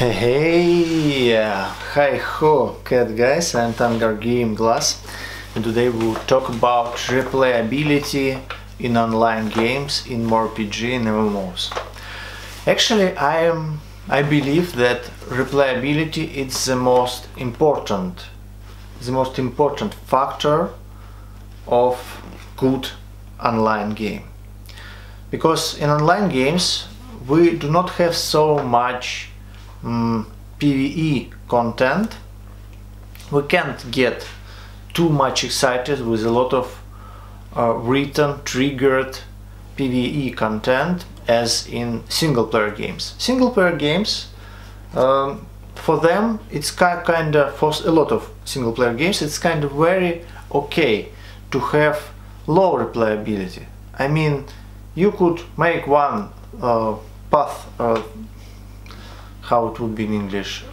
Hey, Hiho, cat guys, I'm Tangar GameGlass, and today we'll talk about replayability in online games, in MMORPG and MMOs. Actually, I believe that replayability is the most important factor of good online game. Because in online games we do not have so much PvE content. We can't get too much excited with a lot of written, triggered PvE content as in single player games. Single player games, for them, it's kind of, for a lot of single player games, it's kind of very okay to have low replayability. I mean, you could make one path, how it would be in English,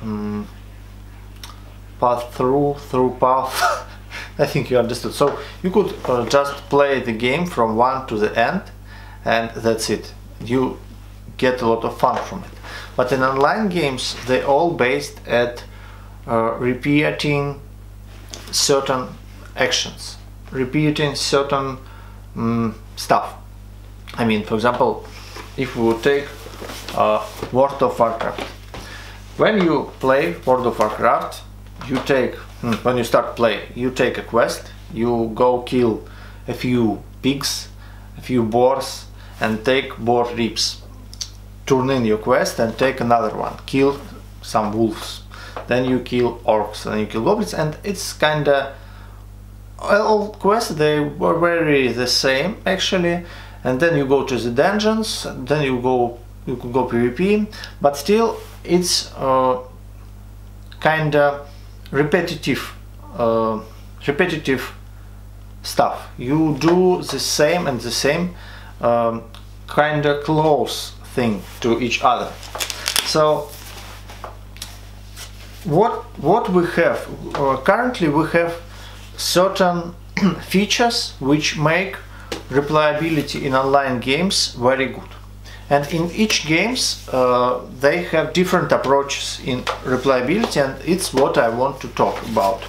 path through path. I think you understood. So you could just play the game from one to the end, and that's it. You get a lot of fun from it. But in online games, they're all based at repeating certain actions, repeating certain stuff. I mean, for example, if we would take World of Warcraft. When you play World of Warcraft, you take, when you start play, you take a quest, you go kill a few pigs, a few boars, and take boar ribs. Turn in your quest and take another one, kill some wolves. Then you kill orcs, and you kill goblins, and it's kinda, all quests, they were very the same actually. And then you go to the dungeons, then you could go PvP, but still it's kinda repetitive stuff. You do the same and the same kinda close thing to each other. So what we have currently, we have certain features which make replayability in online games very good, and in each games they have different approaches in replayability, and it's what I want to talk about.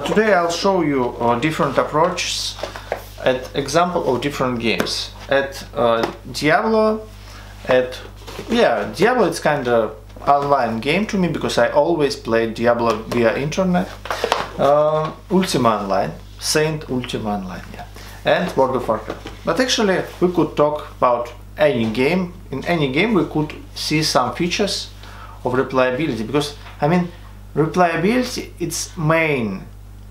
Today I'll show you different approaches at example of different games. At Diablo, Diablo, it's kind of online game to me because I always played Diablo via internet. Ultima Online, Saint Ultima Online, and World of Warcraft. But actually we could talk about any game. In any game we could see some features of replayability, because I mean, replayability, it's main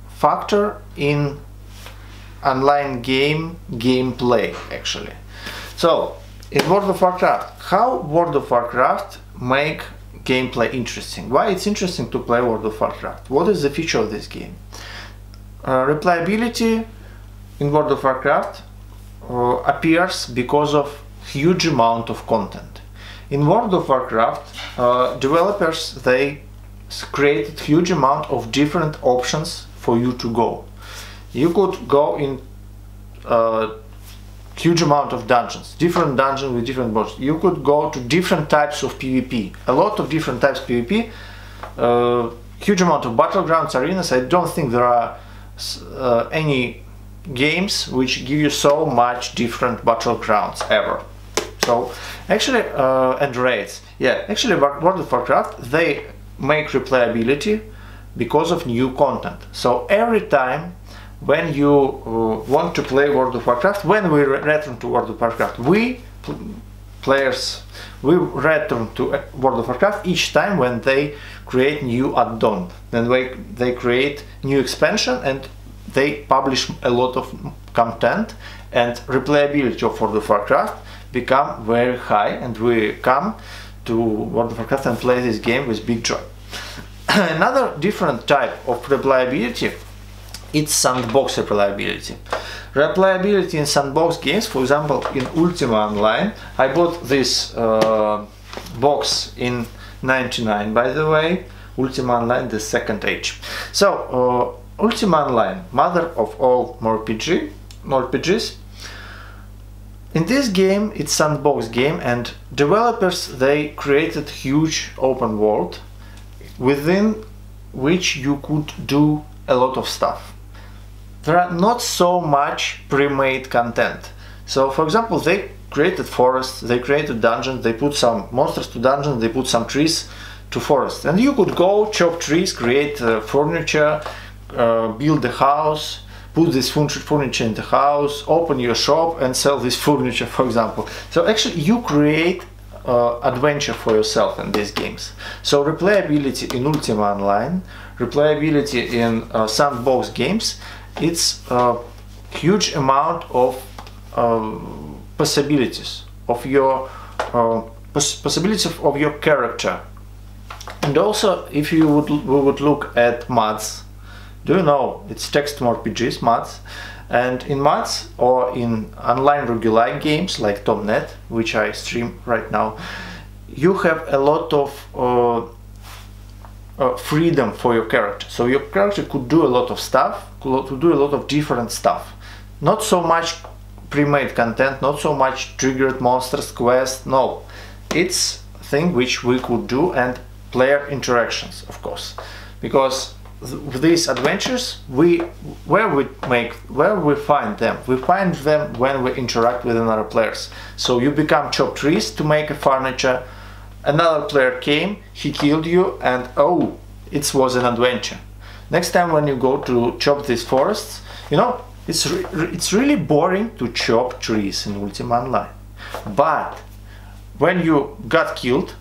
factor in online gameplay actually. So in World of Warcraft, how World of Warcraft make gameplay interesting? Why it's interesting to play World of Warcraft? What is the feature of this game? Replayability in World of Warcraft appears because of huge amount of content. In World of Warcraft, developers, they created huge amount of different options for you to go. You could go in huge amount of dungeons, different dungeons with different bosses. You could go to different types of PvP, a lot of different types of PvP, huge amount of battlegrounds, arenas. I don't think there are any games which give you so much different battlegrounds ever. So actually, and raids, actually World of Warcraft, they make replayability because of new content. So every time when you want to play World of Warcraft, when we return to World of Warcraft, we return to World of Warcraft each time when they create new add-on. Then they create new expansion, and they publish a lot of content, and replayability of World of Warcraft become very high, and we come to World of Warcraft and play this game with big joy. Another different type of replayability, it's sandbox replayability. Replayability in sandbox games, for example, in Ultima Online, I bought this box in 99, by the way, Ultima Online, the second age. So Ultima Online, mother of all MMORPGs, In this game, it's sandbox game, and developers, they created huge open world within which you could do a lot of stuff. There are not so much pre-made content. So for example, they created forests, they created dungeons, they put some monsters to dungeons, they put some trees to forests, and you could go chop trees, create furniture, build a house, put this furniture in the house, open your shop and sell this furniture, for example. So actually you create adventure for yourself in these games. So replayability in Ultima Online, replayability in sandbox games, it's a huge amount of possibilities of your possibilities of your character. And also, if you would look at mods, do you know it's text MMORPGs, mods, and in mods or in online roguelike games like Tomnet, which I stream right now, you have a lot of freedom for your character. So your character could do a lot of stuff, could do a lot of different stuff. Not so much pre-made content, not so much triggered monsters, quests, no. It's a thing which we could do, and player interactions, of course, because these adventures, where we find them? We find them when we interact with another players. So you become chop trees to make a furniture. Another player came, he killed you, and oh, it was an adventure. Next time when you go to chop these forests, you know, it's really boring to chop trees in Ultima Online. But when you got killed,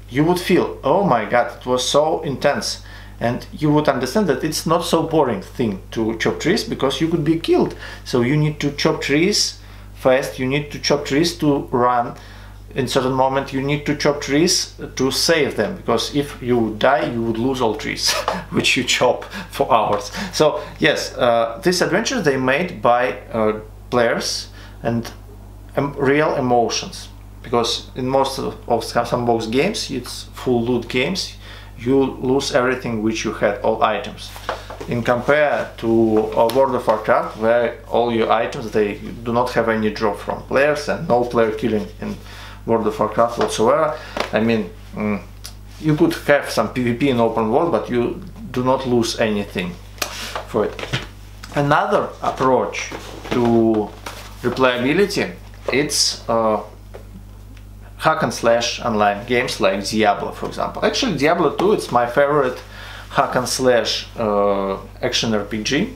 you would feel, oh my god, it was so intense. And you would understand that it's not so boring thing to chop trees, because you could be killed. So you need to chop trees fast, you need to chop trees to run. In certain moment you need to chop trees to save them, because if you die you would lose all trees which you chop for hours. So yes, this adventure they made by players and real emotions, because in most of sandbox games, it's full loot games, you lose everything which you had, all items. In compare to World of Warcraft, where all your items, they do not have any drop from players, and no player killing in World of Warcraft whatsoever. I mean, you could have some PvP in open world, but you do not lose anything for it. Another approach to replayability, it's hack and slash online games like Diablo, for example. Actually, Diablo 2, it's my favorite hack and slash action RPG.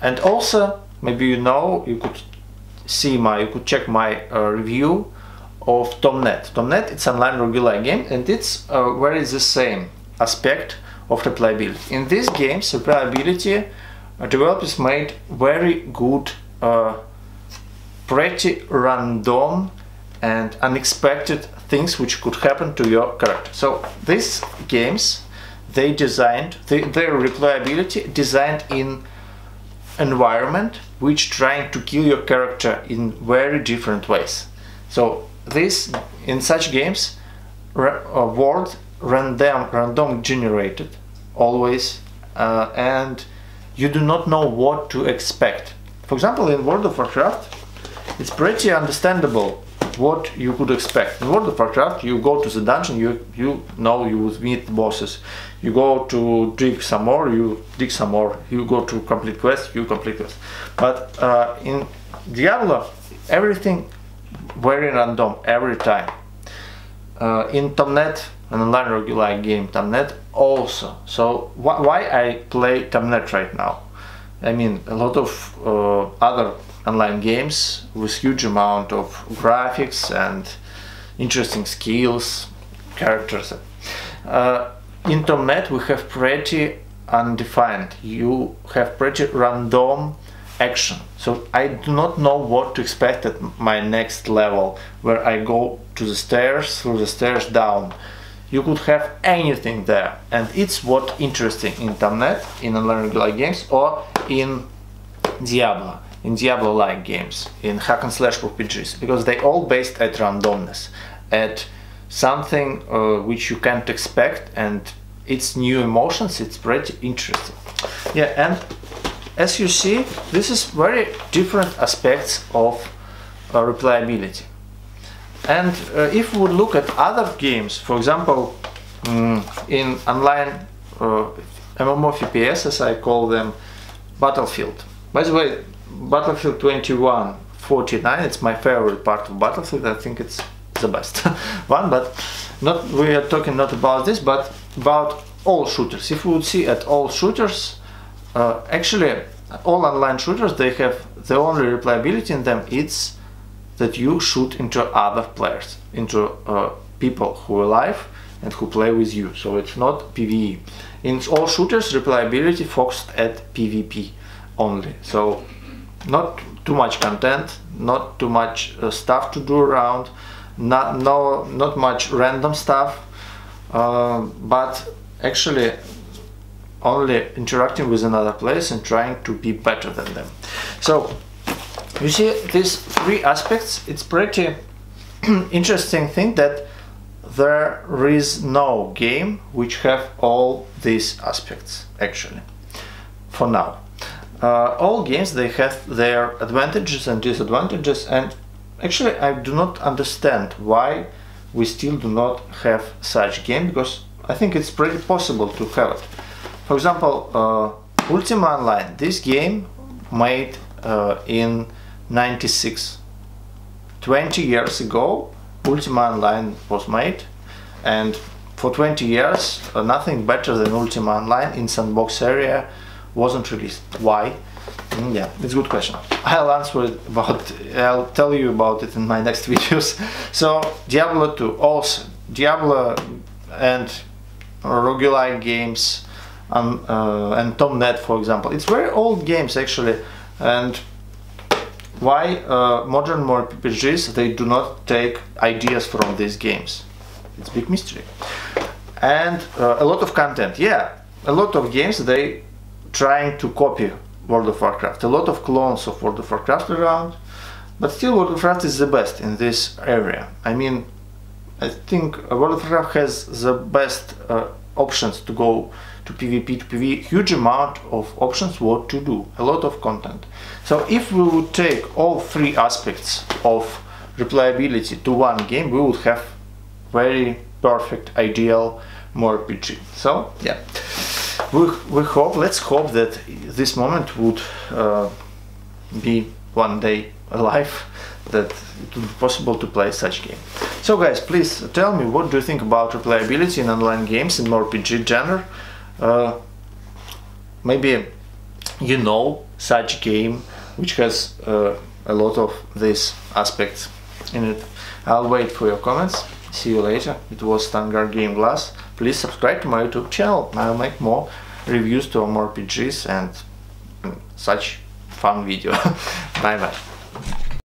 And also, maybe you know, you could check my review of Tomnet. Tomnet, it's online roguelike game, and it's very the same aspect of replayability. In these games, replayability, developers made very good, pretty random and unexpected things which could happen to your character. So these games, they designed their replayability designed in environment which trying to kill your character in very different ways. So this, in such games, world random generated always, and you do not know what to expect. For example, in World of Warcraft, it's pretty understandable what you could expect. In World of Warcraft, you go to the dungeon, you know you would meet the bosses. You go to dig some more, you dig some more. You go to complete quest, you complete quest. But in Diablo, everything very random every time. In Tomnet, an online roguelike game, Tomnet also. So why I play Tomnet right now? I mean, a lot of other online games with huge amount of graphics and interesting skills, characters. In Tomnet we have pretty undefined, you have pretty random action. So I do not know what to expect at my next level, where I go to the stairs, through the stairs down. You could have anything there, and it's what interesting in Tomnet, in online roguelike games, or in Diablo. In Diablo-like games, in hack and slash RPGs, because they all based at randomness, at something which you can't expect, and it's new emotions. It's pretty interesting. Yeah, and as you see, this is very different aspects of replayability. And if we would look at other games, for example, in online MMORPG, as I call them, Battlefield. By the way, Battlefield 2149, it's my favorite part of Battlefield. I think it's the best one, but we are talking not about this, but about all shooters. If we would see at all shooters, actually all online shooters, they have the only replayability in them, it's that you shoot into other players, into people who are alive and who play with you. So it's not PvE. In all shooters, replayability focused at PvP only. So not too much content, not too much stuff to do around, not much random stuff, but actually only interacting with another players and trying to be better than them. So you see these three aspects. It's pretty interesting thing that there is no game which have all these aspects actually for now. All games, they have their advantages and disadvantages, and actually I do not understand why we still do not have such game, because I think it's pretty possible to have it. For example, Ultima Online, this game made in 96. 20 years ago Ultima Online was made, and for 20 years nothing better than Ultima Online in sandbox area wasn't released. Why? Yeah, it's a good question. I'll tell you about it in my next videos. So Diablo 2 also, Diablo and roguelike games, and Tomnet, for example, it's very old games actually. And why modern MMORPGs, they do not take ideas from these games? It's a big mystery. And a lot of content, yeah, a lot of games, they trying to copy World of Warcraft, a lot of clones of World of Warcraft around, but still World of Warcraft is the best in this area. I mean, I think World of Warcraft has the best options to go to PvP, to PvE, huge amount of options what to do, a lot of content. So if we would take all three aspects of replayability to one game, we would have very perfect, ideal MMORPG. So yeah, we hope, let's hope that this moment would be one day alive, that it would be possible to play such game. So guys, please tell me, what do you think about replayability in online games in MMORPG genre? Maybe you know such game which has a lot of these aspects in it. I'll wait for your comments. See you later. It was Tangar iGroglaz. Please subscribe to my YouTube channel. I'll make more reviews to MMORPGs and such fun video. Bye bye.